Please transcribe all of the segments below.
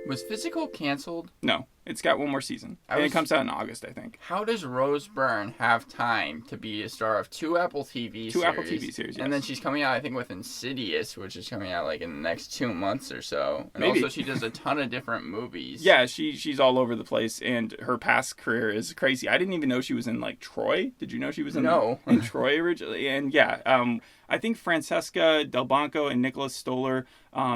Was Physical canceled? No, it's got one more season. It comes out in August, I think. How does Rose Byrne have time to be a star of two Apple TV series? Yes. And then she's coming out, I think, with Insidious, which is coming out like in the next 2 months or so. And Maybe. also she does a ton of different movies. Yeah, she's all over the place, and her past career is crazy. I didn't even know she was in, like, Troy. Did you know she was in Troy originally? And yeah, I think Francesca Del Banco and Nicholas Stoller,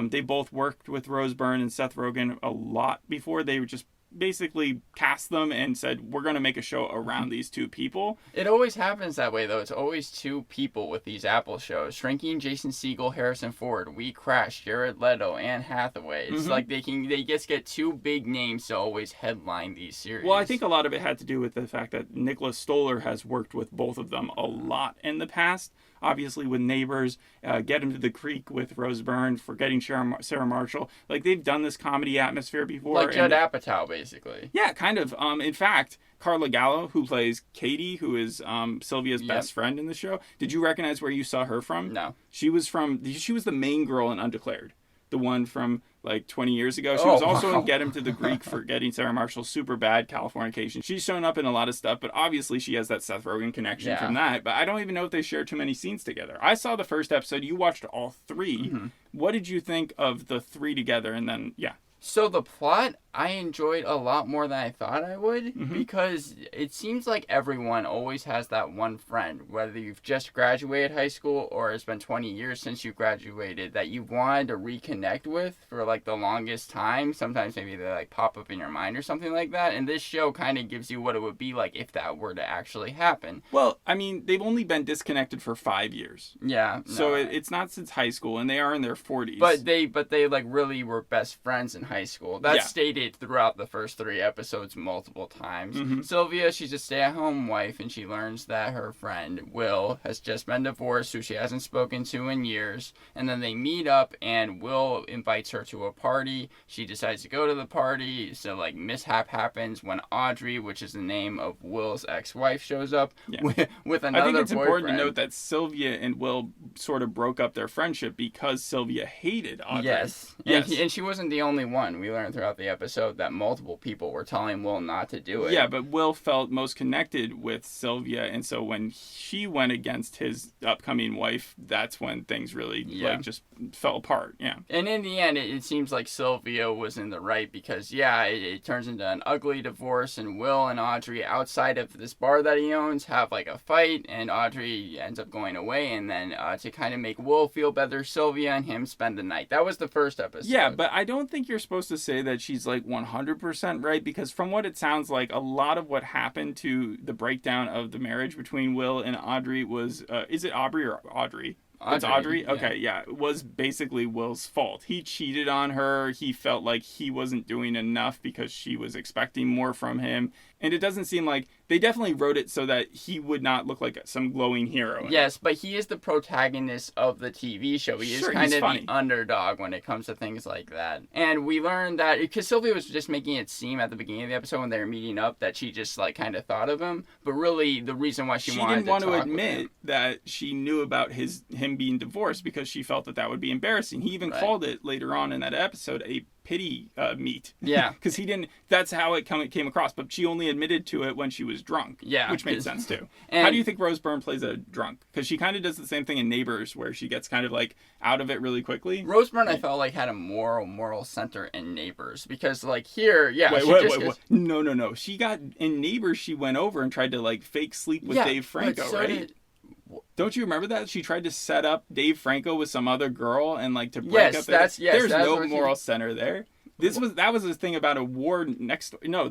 they both worked with Rose Byrne and Seth Rogen a lot before. They were just basically cast them and said, we're going to make a show around these two people. It always happens that way, though. It's always two people with these Apple shows. Shrinking, Jason Segel, Harrison Ford, We Crash, Jared Leto, Anne Hathaway. It's like they just get two big names to always headline these series. Well, I think a lot of it had to do with the fact that Nicholas Stoller has worked with both of them a lot in the past. Obviously with Neighbors, Get Him to the Creek with Rose Byrne, Forgetting Sarah Marshall. Like, they've done this comedy atmosphere before. Like Judd Apatow, basically. Yeah, kind of. In fact, Carla Gallo, who plays Katie, who is Sylvia's best friend in the show, did you recognize where you saw her from? No. She was the main girl in Undeclared. The one from, like, 20 years ago. She was also in Get Him to the Greek, Forgetting Sarah Marshall, Superbad, Californication. She's shown up in a lot of stuff, but obviously she has that Seth Rogen connection from that. But I don't even know if they share too many scenes together. I saw the first episode. You watched all three. What did you think of the three together? And then, So the plot, I enjoyed a lot more than I thought I would, because it seems like everyone always has that one friend, whether you've just graduated high school or it's been 20 years since you graduated, that you wanted to reconnect with for like the longest time. Sometimes maybe they like pop up in your mind or something like that. And this show kind of gives you what it would be like if that were to actually happen. Well, I mean, they've only been disconnected for 5 years. Yeah. So it's not since high school, and they are in their 40s. But they like really were best friends in high school. That's stated throughout the first 3 episodes multiple times. Sylvia, she's a stay-at-home wife, and she learns that her friend Will has just been divorced, who she hasn't spoken to in years. And then they meet up, and Will invites her to a party. She decides to go to the party, so like mishap happens when Audrey, which is the name of Will's ex-wife, shows up with another boyfriend. I think it's important to note that Sylvia and Will sort of broke up their friendship because Sylvia hated Audrey. Yes. And she wasn't the only one. We learned throughout the episode that multiple people were telling Will not to do it. Yeah, but Will felt most connected with Sylvia, and so when she went against his upcoming wife, that's when things really like just fell apart. Yeah. And in the end, it seems like Sylvia was in the right because, it turns into an ugly divorce, and Will and Audrey, outside of this bar that he owns, have like a fight, and Audrey ends up going away, and then to kind of make Will feel better, Sylvia and him spend the night. That was the first episode. Yeah, but I don't think you're supposed to say that she's like 100% right, because from what it sounds like, a lot of what happened to the breakdown of the marriage between Will and Audrey was, is it Aubrey or Audrey? It's Audrey? Okay, yeah. It was basically Will's fault. He cheated on her. He felt like he wasn't doing enough because she was expecting more from him. And it doesn't seem like... They definitely wrote it so that he would not look like some glowing hero. Yes, but he is the protagonist of the TV show. He is kind of the underdog when it comes to things like that. And we learned that... Because Sylvia was just making it seem at the beginning of the episode when they were meeting up that she just like kind of thought of him. But really, the reason why she wanted to talk with him... She didn't want to admit that she knew about him being divorced because she felt that would be embarrassing. He even called it later on in that episode a pity meet. Yeah. Because he didn't... That's how it came across. But she only admitted to it when she was drunk. Yeah. Which made sense, too. How do you think Rose Byrne plays a drunk? Because she kind of does the same thing in Neighbors, where she gets kind of, like, out of it really quickly. Rose Byrne, I felt like, had a moral center in Neighbors. Because, like, here, Wait. No. She got... In Neighbors, she went over and tried to, like, fake sleep with Dave Franco, right? Don't you remember that? She tried to set up Dave Franco with some other girl and like to break up. There's no moral center there. That was the thing about a war next. No,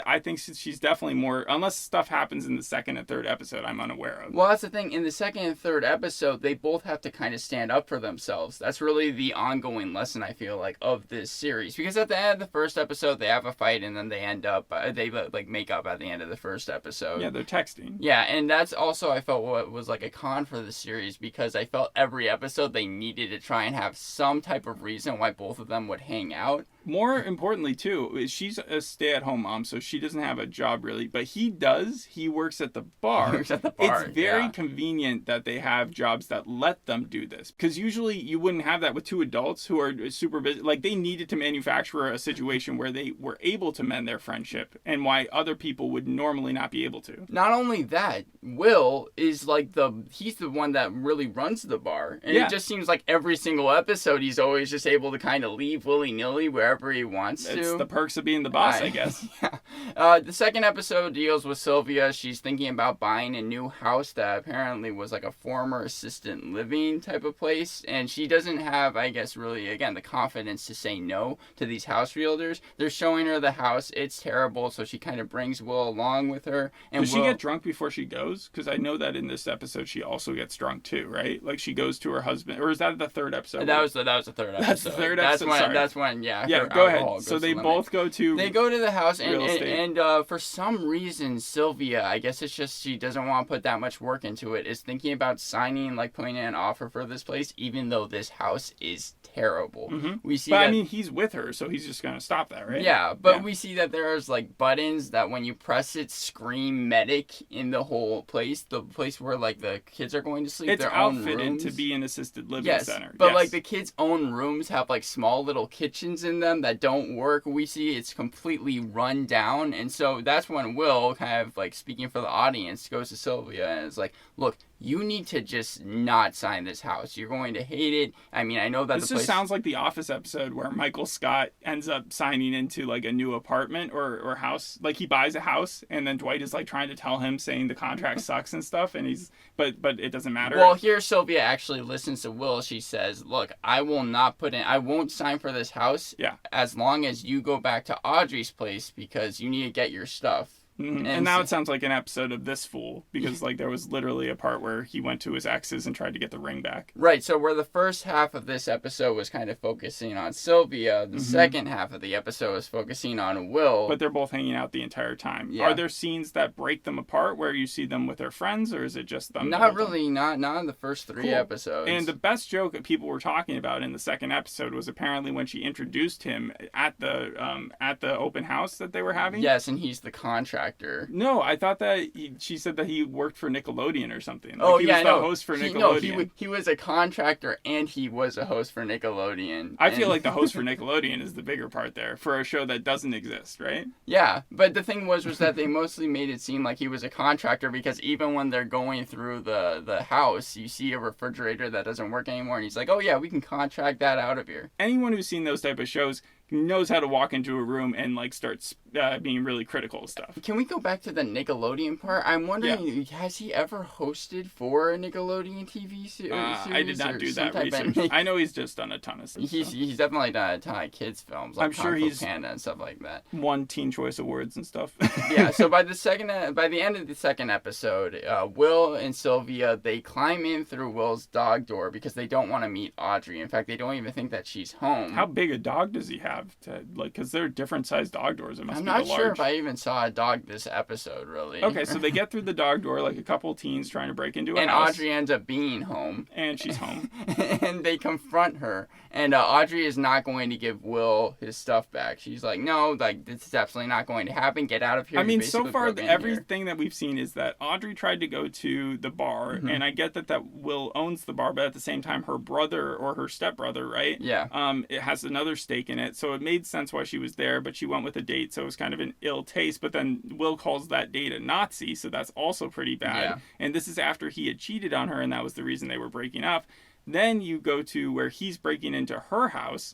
I think she's definitely more, unless stuff happens in the second and third episode I'm unaware of. Well, that's the thing. In the second and third episode, they both have to kind of stand up for themselves. That's really the ongoing lesson, I feel like, of this series. Because at the end of the first episode, they have a fight and then they end up, they like make up at the end of the first episode. Yeah, they're texting. Yeah, and that's also, I felt, what was like a con for the series, because I felt every episode they needed to try and have some type of reason why both of them would hang out. more importantly, too, is she's a stay-at-home mom, so she doesn't have a job really. But he does. He works at the bar. He works at the bar. It's very convenient that they have jobs that let them do this. Because usually you wouldn't have that with two adults who are super busy. Like, they needed to manufacture a situation where they were able to mend their friendship, and why other people would normally not be able to. Not only that, Will is like he's the one that really runs the bar. And it just seems like every single episode he's always just able to kind of leave willy-nilly wherever he wants to. It's the perks of being the boss, I guess. Yeah. The second episode deals with Sylvia. She's thinking about buying a new house that apparently was like a former assisted living type of place. And she doesn't have, I guess, really, again, the confidence to say no to these house realtors. They're showing her the house. It's terrible. So she kind of brings Will along with her. And Does she get drunk before she goes? Because I know that in this episode she also gets drunk too, right? Like she goes to her husband. Or is that the third episode? That was the third episode. That's the third episode. That's when, yeah. Yeah, go ahead. So they both go to... They go to the house, and for some reason, Sylvia, I guess it's just she doesn't want to put that much work into it, is thinking about signing, like putting in an offer for this place, even though this house is terrible. Mm-hmm. We see but I mean, he's with her, so he's just going to stop that, right? Yeah, but we see that there's like buttons that when you press it, scream medic in the whole place, the place where like the kids are going to sleep. It's their outfitted own rooms. to be an assisted living center. But like the kids' own rooms have like small little kitchens in them that don't work. We see it's completely run down, and so that's when Will, kind of like speaking for the audience, goes to Sylvia and is like, "Look, you need to just not sign this house. You're going to hate it. I mean, I know that this just sounds like the Office episode where Michael Scott ends up signing into like a new apartment or house. Like he buys a house, and then Dwight is like trying to tell him, saying the contract sucks and stuff, and he's but it doesn't matter. Well, here Sylvia actually listens to Will. She says, "Look, I won't sign for this house. As long as you go back to Audrey's place because you need to get your stuff." Mm-hmm. And now it sounds like an episode of This Fool, because like there was literally a part where he went to his exes and tried to get the ring back. Right, so where the first half of this episode was kind of focusing on Sylvia, the second half of the episode was focusing on Will. But they're both hanging out the entire time. Yeah. Are there scenes that break them apart where you see them with their friends, or is it just them? Not really, not in the first three episodes. And the best joke that people were talking about in the second episode was apparently when she introduced him at the open house that they were having. Yes, and he's the contractor. No, I thought that she said that he worked for Nickelodeon or something. Like he was the host for Nickelodeon. He was a contractor and he was a host for Nickelodeon. I feel like the host for Nickelodeon is the bigger part there for a show that doesn't exist, right? Yeah, but the thing was that they mostly made it seem like he was a contractor, because even when they're going through the house, you see a refrigerator that doesn't work anymore, and he's like, "Oh yeah, we can contract that out of here." Anyone who's seen those type of shows knows how to walk into a room and like starts being really critical of stuff. Can we go back to the Nickelodeon part? I'm wondering, has he ever hosted for a Nickelodeon TV series? I did not do that research. I know he's just done a ton of stuff. He's definitely done a ton of kids films, like I'm sure he's Panda and stuff like that. Won Teen Choice Awards and stuff. Yeah. So by the end of the second episode, Will and Sylvia, they climb in through Will's dog door because they don't want to meet Audrey. In fact, they don't even think that she's home. How big a dog does he have? Because they're different sized dog doors. It must I'm be not large. sure if I even saw a dog this episode, really. Okay, so they get through the dog door, like a couple teens trying to break into a and house. Audrey ends up being home. And she's home. And they confront her. And Audrey is not going to give Will his stuff back. She's like, "No, like this is absolutely not going to happen. Get out of here." I mean, so far everything that we've seen is that Audrey tried to go to the bar, and I get that Will owns the bar, but at the same time, her brother or her stepbrother, right? Yeah. It has another stake in it, so it made sense why she was there, but she went with a date, so it was kind of an ill taste. But then Will calls that date a Nazi, so that's also pretty bad. Yeah. And this is after he had cheated on her, and that was the reason they were breaking up. Then you go to where he's breaking into her house.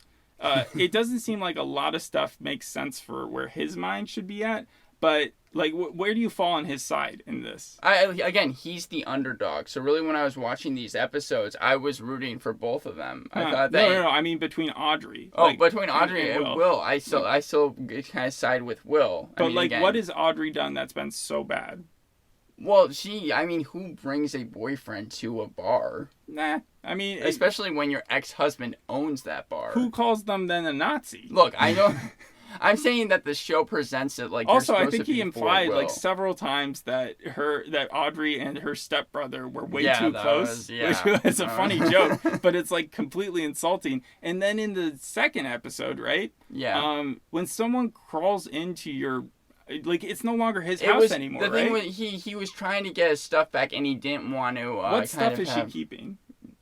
It doesn't seem like a lot of stuff makes sense for where his mind should be at, but like, where do you fall on his side in this? Again, he's the underdog. So really, when I was watching these episodes, I was rooting for both of them. I thought that no. I mean between Audrey. Between Audrey and Will, I still kind of side with Will. But what has Audrey done that's been so bad? Well, who brings a boyfriend to a bar? Nah. I mean, especially when your ex-husband owns that bar. Who calls them then a Nazi? Look, I know. I'm saying that the show presents it like. Also, you're I think he implied Will. like several times that Audrey and her stepbrother were way too close, which was a funny joke, but it's like completely insulting. And then in the second episode, right? Yeah. When someone crawls into your, like, it's no longer his house anymore. The thing was, he was trying to get his stuff back, and he didn't want to. What stuff is she keeping?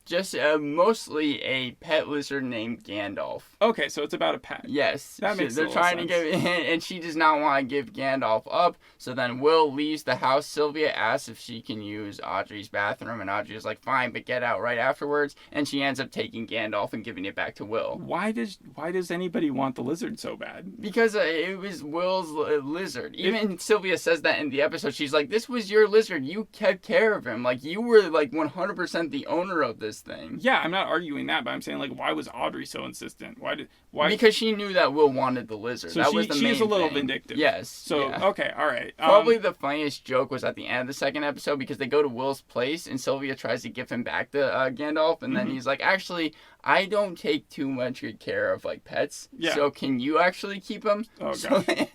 Just mostly a pet lizard named Gandalf. Okay, so it's about a pet. Yes. That makes sense. They're trying to give, and she does not want to give Gandalf up. So then Will leaves the house. Sylvia asks if she can use Audrey's bathroom, and Audrey is like, fine, but get out right afterwards. And she ends up taking Gandalf and giving it back to Will. Why does anybody want the lizard so bad? Because it was Will's lizard. Even Sylvia says that in the episode. She's like, this was your lizard. You kept care of him. Like, you were like 100% the owner of this thing. Yeah, I'm not arguing that, but I'm saying, like, why was Audrey so insistent? Why? Because she knew that Will wanted the lizard. So that was the main she is a little thing. vindictive. Yes. So, yeah. Okay, all right. Probably the funniest joke was at the end of the second episode, because they go to Will's place and Sylvia tries to give him back the Gandalf, and then he's like, actually, I don't take too much good care of like pets. Yeah. So can you actually keep him? Oh god.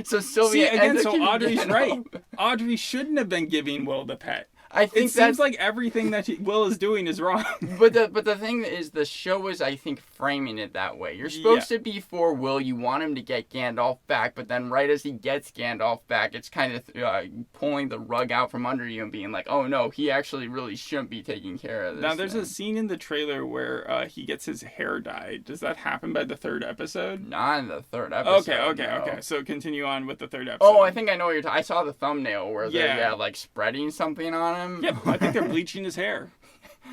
So Sylvia ends up Audrey's Gandalf. Right. Audrey shouldn't have been giving Will the pet. I think it seems like everything that Will is doing is wrong. But the thing is, the show is, I think, framing it that way. You're supposed to be for Will. You want him to get Gandalf back, but then right as he gets Gandalf back, it's kind of pulling the rug out from under you and being like, oh no, he actually really shouldn't be taking care of this. Now, there's a scene in the trailer where he gets his hair dyed. Does that happen by the third episode? Not in the third episode. Okay. So continue on with the third episode. Oh, I think I know what you're talking. I saw the thumbnail where they're like spreading something on him. Yep, I think they're bleaching his hair.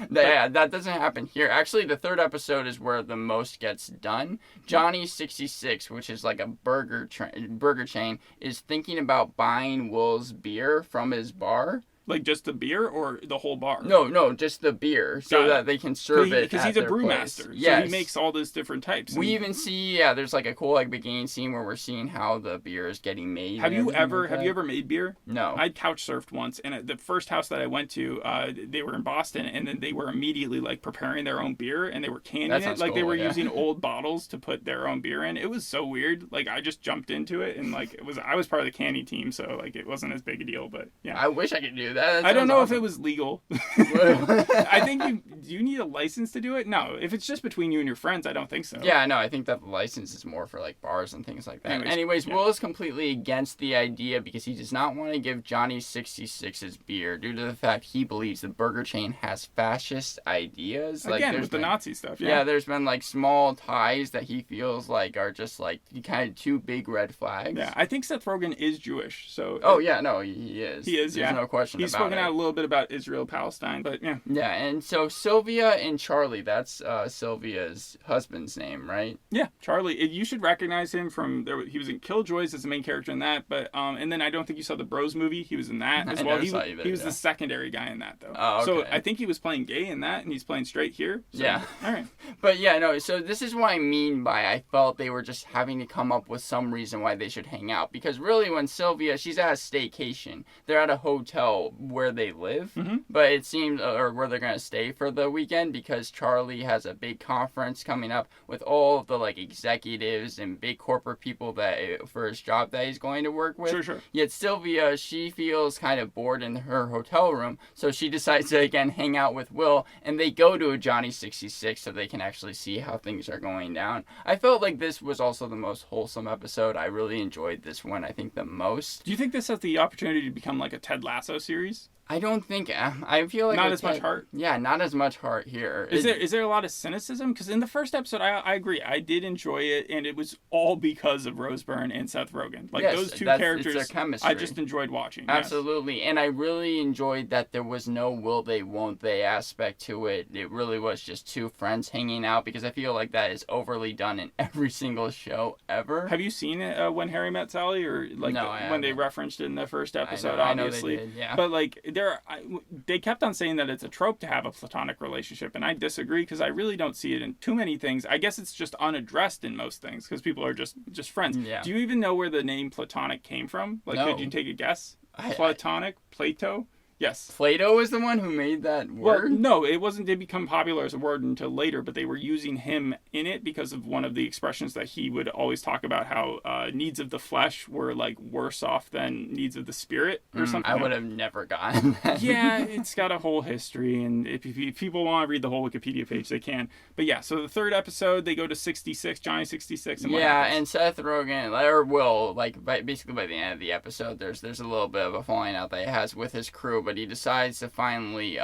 Yeah, that doesn't happen here. Actually, the third episode is where the most gets done. Johnny 66, which is like a burger chain, is thinking about buying Will's beer from his bar. Like just the beer or the whole bar? No, just the beer, so that they can serve it because he's a brewmaster. Yes. So he makes all those different types. We even see, there's like a cool like beginning scene where we're seeing how the beer is getting made. Have you ever made beer? No. I couch surfed once, and at the first house that I went to, they were in Boston, and then they were immediately like preparing their own beer, and they were canning it. Like they were using old bottles to put their own beer in. It was so weird. Like I just jumped into it, and like I was part of the canning team, so like it wasn't as big a deal. But yeah, I wish I could do that. I don't know if it was legal. I think do you need a license to do it? No. If it's just between you and your friends, I don't think so. Yeah, no, I think that the license is more for like bars and things like that. Anyways, Will is completely against the idea because he does not want to give Johnny 66 his beer due to the fact he believes the burger chain has fascist ideas. Again, with the Nazi stuff. Yeah, there's been like small ties that he feels like are just like kind of two big red flags. Yeah, I think Seth Rogen is Jewish, so. Oh yeah, no, he is. He is. There's no question He's about it. spoken out a little bit about Israel-Palestine, but yeah. Yeah, and so Sylvia and Charlie, that's Sylvia's husband's name, right? Yeah, Charlie. You should recognize him from he was in Killjoys as the main character in that, but and then I don't think you saw the Bros movie. He was in that as well. He was the secondary guy in that though. Oh, okay. So I think he was playing gay in that, and he's playing straight here. So, yeah. All right. But yeah, no. So this is what I mean by I felt they were just having to come up with some reason why they should hang out, because really when Sylvia, she's at a staycation, they're at a hotel where they live, but it seems, or where they're gonna stay for the weekend, because Charlie has a big conference coming up with all of the like executives and big corporate people that for his job that he's going to work with. Sure. Yet Sylvia, she feels kind of bored in her hotel room, so she decides to again hang out with Will, and they go to a Johnny 66 so they can actually see how things are going down. I felt like this was also the most wholesome episode. I really enjoyed this one, I think, the most. Do you think this has the opportunity to become like a Ted Lasso series? I don't think. I feel like not as much heart. Yeah, not as much heart here. Is there a lot of cynicism? Because in the first episode, I agree. I did enjoy it, and it was all because of Rose Byrne and Seth Rogen. Like those two characters, it's their chemistry. I just enjoyed watching. Absolutely, and I really enjoyed that there was no will they, won't they aspect to it. It really was just two friends hanging out, because I feel like that is overly done in every single show ever. Have you seen it, When Harry Met Sally, or like when they referenced it in the first episode? Obviously, I know they did, yeah. But like they kept on saying that it's a trope to have a platonic relationship, and I disagree, because I really don't see it in too many things. I guess it's just unaddressed in most things because people are just friends. Yeah. Do you even know where the name Platonic came from? Like, No. Could you take a guess? Platonic, Plato. Yes. Plato is the one who made that word? Well, no, it wasn't. Did become popular as a word until later, but they were using him in it because of one of the expressions that he would always talk about, how needs of the flesh were like worse off than needs of the spirit or something. I would have never gotten that. Yeah, it's got a whole history, and if people want to read the whole Wikipedia page, they can. But yeah, so the third episode, they go to 66, Johnny 66, and what happens? And Seth Rogen, or Will, like basically by the end of the episode, there's a little bit of a falling out that he has with his crew, but he decides to finally,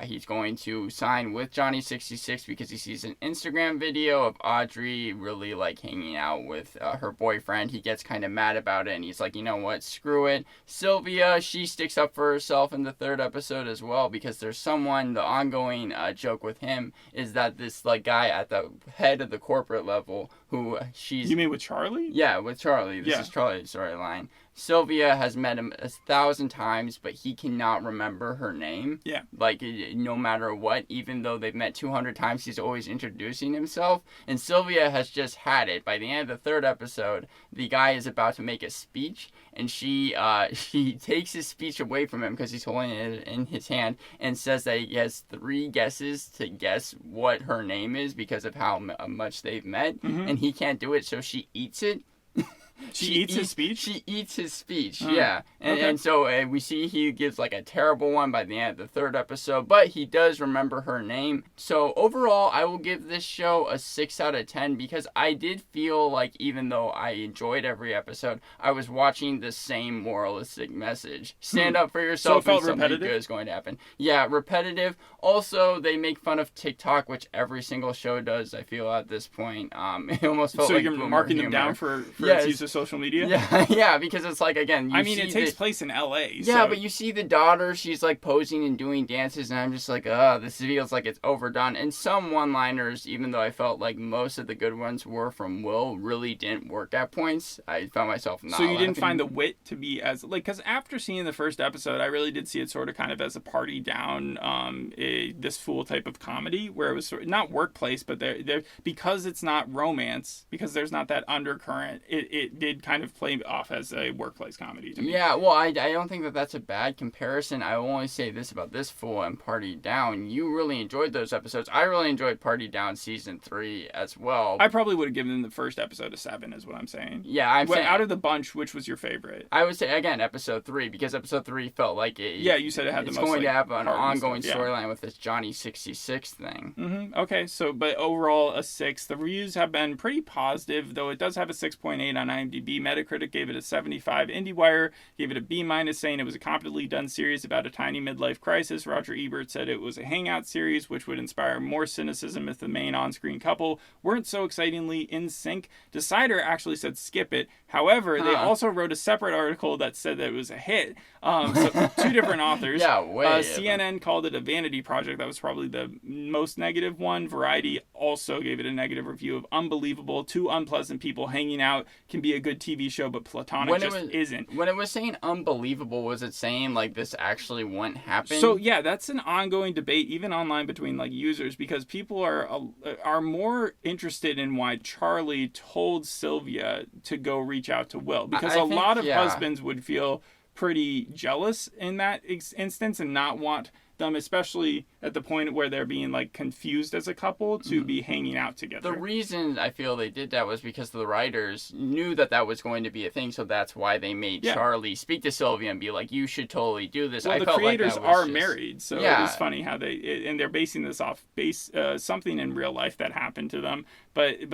he's going to sign with Johnny 66 because he sees an Instagram video of Audrey really like hanging out with her boyfriend. He gets kind of mad about it, and he's like, you know what, screw it. Sylvia, she sticks up for herself in the third episode as well, because there's someone, the ongoing joke with him is that this like guy at the head of the corporate level who she's... You mean with Charlie? Yeah, with Charlie. This is Charlie's storyline. Sylvia has met him 1,000 times, but he cannot remember her name. Yeah. Like, no matter what, even though they've met 200 times, he's always introducing himself. And Sylvia has just had it. By the end of the third episode, the guy is about to make a speech, and she takes his speech away from him because he's holding it in his hand and says that he has 3 guesses to guess what her name is because of how much they've met. Mm-hmm. And he can't do it, so she eats it. She eats his speech? She eats his speech, yeah. And so we see he gives like a terrible one by the end of the third episode, but he does remember her name. So overall, I will give this show a 6 out of 10 because I did feel like even though I enjoyed every episode, I was watching the same moralistic message. Stand up for yourself, so it felt and something repetitive? good is going to happen. Yeah, repetitive. Also, they make fun of TikTok, which every single show does, I feel, at this point. It almost felt so like you're marking them down for its use of social media? Yeah, because it's like, again, it takes place in LA. Yeah, but you see the daughter, she's like posing and doing dances, and I'm just like, this feels like it's overdone. And some one-liners, even though I felt like most of the good ones were from Will, really didn't work at points. I found myself not So you didn't laughing. find the wit to be as, like, because after seeing the first episode, I really did see it sort of kind of as a party down, this fool type of comedy, where it was sort of, not workplace, but there because it's not romance, because there's not that undercurrent, it did kind of play off as a workplace comedy to me. Yeah, well, I don't think that that's a bad comparison. I will only say this about This Fool and Party Down. You really enjoyed those episodes. I really enjoyed Party Down Season 3 as well. I probably would have given the first episode a 7, is what I'm saying. Yeah, I'm saying... Out of the bunch, which was your favorite? I would say, again, Episode 3, because Episode 3 felt like it... Yeah, you said it had the most... It's going to have an ongoing stuff, storyline with this Johnny 66 thing. Mm-hmm. Okay, so, but overall, a 6. The reviews have been pretty positive, though it does have a 6.8 on IMDb. Metacritic gave it a 75. IndieWire gave it a B-, saying it was a competently done series about a tiny midlife crisis. Roger Ebert said it was a hangout series, which would inspire more cynicism if the main on-screen couple weren't so excitingly in sync. Decider actually said skip it. However, they also wrote a separate article that said that it was a hit. So 2 different authors. Yeah, way. CNN called it a vanity project. That was probably the most negative one. Variety also gave it a negative review of unbelievable. 2 unpleasant people hanging out can be a good TV show, but Platonic isn't. When it was saying unbelievable, was it saying like this actually won't happen? So yeah, that's an ongoing debate even online between like users, because people are more interested in why Charlie told Sylvia to go reach out to Will, because a lot of husbands would feel pretty jealous in that instance and not want them, especially at the point where they're being like confused as a couple, to be hanging out together. The reason I feel they did that was because the writers knew that was going to be a thing, so that's why they made Charlie speak to Sylvia and be like, you should totally do this. Well, I the felt creators like are married, so it is funny how and they're basing this off something in real life that happened to them. But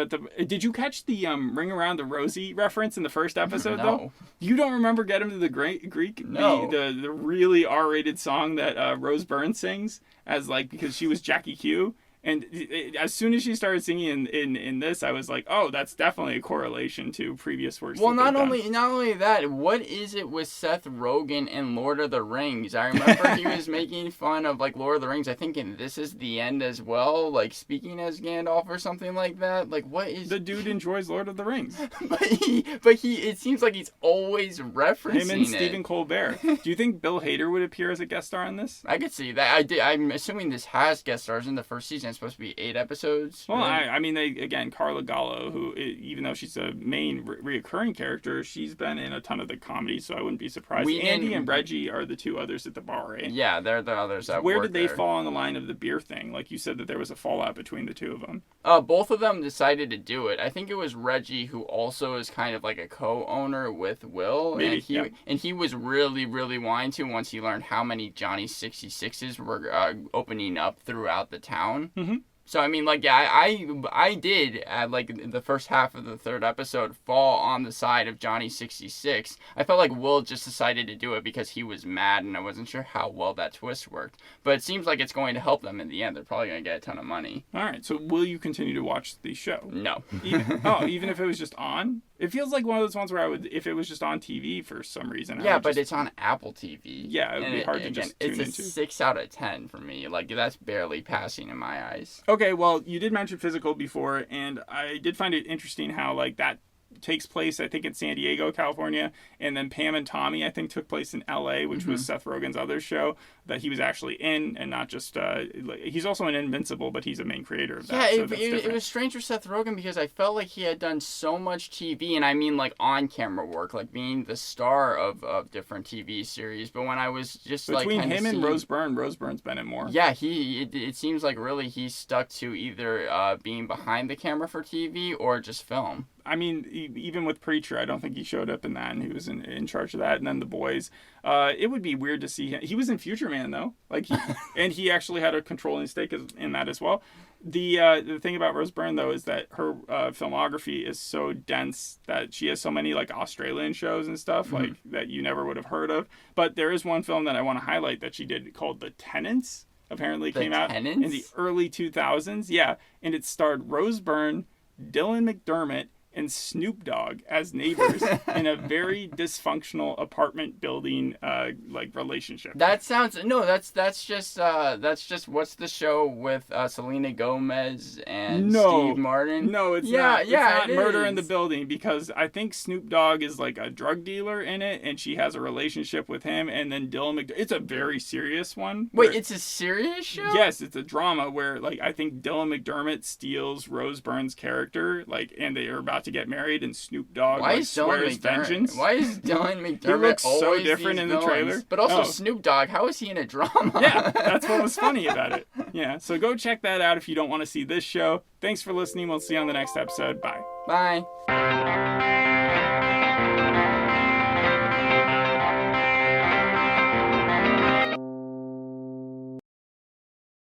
did you catch the Ring Around the Rosie reference in the first episode? No. Though you don't remember Get Him to the Greek? No. The really R-rated song that Rose Byrne sings as like, because she was Jackie Q. And as soon as she started singing in this, I was like, oh, that's definitely a correlation to previous works. Well, not only that, what is it with Seth Rogen and Lord of the Rings? I remember he was making fun of like Lord of the Rings, I think in This Is the End as well, like speaking as Gandalf or something like that. Like, what is... The dude enjoys Lord of the Rings. but he it seems like he's always referencing him and Stephen Colbert. Do you think Bill Hader would appear as a guest star on this? I could see that. I'm assuming this has guest stars in the first season. it's supposed to be 8 episodes. Well, really? I mean, again, Carla Gallo, who, even though she's a main reoccurring character, she's been in a ton of the comedies, so I wouldn't be surprised. Andy and Reggie are the 2 others at the bar, right? Yeah, they're the others that Where work did they there. fall on the line of the beer thing? Like you said that there was a fallout between the 2 of them. Both of them decided to do it. I think it was Reggie, who also is kind of like a co-owner with Will. Maybe, and he was really, really wanting to once he learned how many Johnny 66s were opening up throughout the town. Mm-hmm. So, I mean, like, yeah, I did, at, like, the first half of the 3rd episode, fall on the side of Johnny 66. I felt like Will just decided to do it because he was mad, and I wasn't sure how well that twist worked. But it seems like it's going to help them in the end. They're probably going to get a ton of money. All right, so will you continue to watch the show? No. Even if it was just on? It feels like one of those ones where I would, if it was just on TV for some reason. Yeah, but it's on Apple TV. Yeah, it would be hard to just tune into. It's a 6 out of 10 for me. Like, that's barely passing in my eyes. Okay, well, you did mention Physical before, and I did find it interesting how, like, that takes place, I think, in San Diego, California, and then Pam and Tommy, I think, took place in L.A., which was Seth Rogen's other show that he was actually in, and not just, he's also in Invincible, but he's a main creator of that. Yeah, so it was strange for Seth Rogen because I felt like he had done so much TV, and I mean, like, on-camera work, like being the star of different TV series, but when I was just, between like, him and Rose Byrne's been in more. Yeah, it seems like really he's stuck to either being behind the camera for TV or just film. I mean, even with Preacher, I don't think he showed up in that, and he was in charge of that. And then The Boys, it would be weird to see him. He was in Future Man, though, and he actually had a controlling stake in that as well. The thing about Rose Byrne, though, is that her filmography is so dense that she has so many, like, Australian shows and stuff like that you never would have heard of. But there is one film that I want to highlight that she did called The Tenants. Apparently came out in the early 2000s. Yeah, and it starred Rose Byrne, Dylan McDermott, and Snoop Dogg as neighbors in a very dysfunctional apartment building like relationship. That's just what's the show with Selena Gomez and Steve Martin? No, it's not. It's not Murder in the Building, because I think Snoop Dogg is like a drug dealer in it, and she has a relationship with him, and then Dylan McDermott. It's a very serious one. Wait, it's a serious show? Yes, it's a drama where, like, I think Dylan McDermott steals Rose Byrne's character, like, and they are about to get married, and Snoop Dogg swears vengeance. Why is Dylan McDermott he looks so always different in the villains? trailer? But also Snoop Dogg, how is he in a drama? Yeah, that's what was funny about it. Yeah, so go check that out if you don't want to see this show. Thanks for listening. We'll see you on the next episode. Bye. Bye.